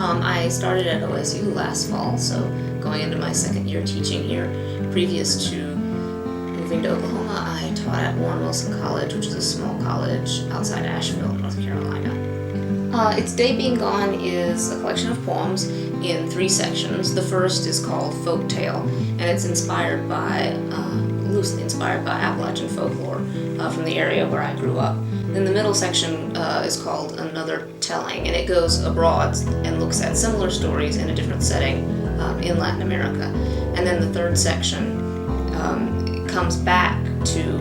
I started at OSU last fall, so going into my second year teaching here. Previous to moving to Oklahoma, I taught at Warren Wilson College, which is a small college outside Asheville, North Carolina. It's Day Being Gone is a collection of poems in 3 sections. The first is called Folktale, and it's loosely inspired by Appalachian folklore from the area where I grew up. Then the middle section is called Another Telling, and it goes abroad and looks at similar stories in a different setting in Latin America. And then the third section comes back to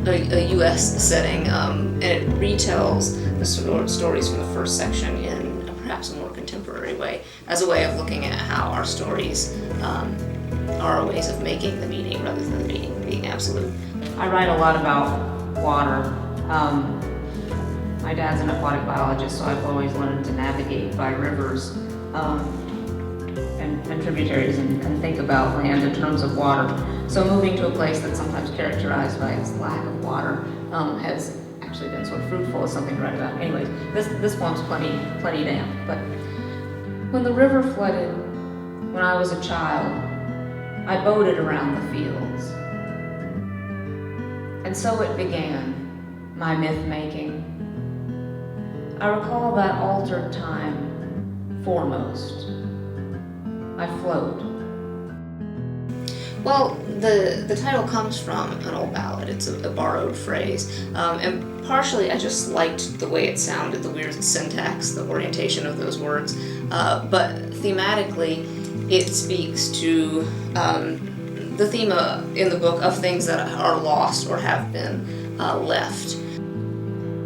a U.S. setting, and it retells the stories from the first section in perhaps a more contemporary way, as a way of looking at how our stories are ways of making the meaning rather than the meaning being absolute. I write a lot about water. My dad's an aquatic biologist, so I've always learned to navigate by rivers and tributaries and think about land in terms of water. So moving to a place that's sometimes characterized by its lack of water has actually been sort of fruitful as something to write about. Anyways, this poem's plenty damp. But when the river flooded, when I was a child, I boated around the fields. And so it began, my myth-making. I recall that altered time foremost. I float. Well, the title comes from an old ballad. It's a borrowed phrase. And partially I just liked the way it sounded, the weird syntax, the orientation of those words. But thematically, it speaks to the theme in the book of things that are lost or have been left.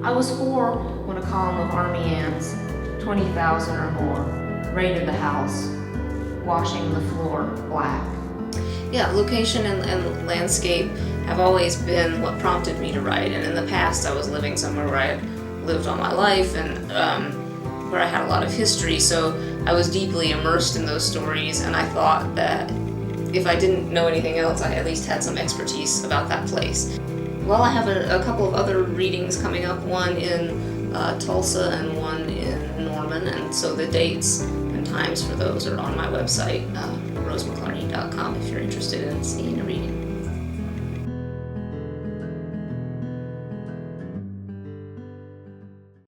I was 4 when a column of army ants, 20,000 or more, raided the house, washing the floor black. Yeah, location and landscape have always been what prompted me to write. And in the past, I was living somewhere where I had lived all my life and where I had a lot of history, so I was deeply immersed in those stories, and I thought that if I didn't know anything else, I at least had some expertise about that place. Well, I have a couple of other readings coming up, one in Tulsa and one in Norman, and so the dates and times for those are on my website, rosemclarney.com, if you're interested in seeing a reading.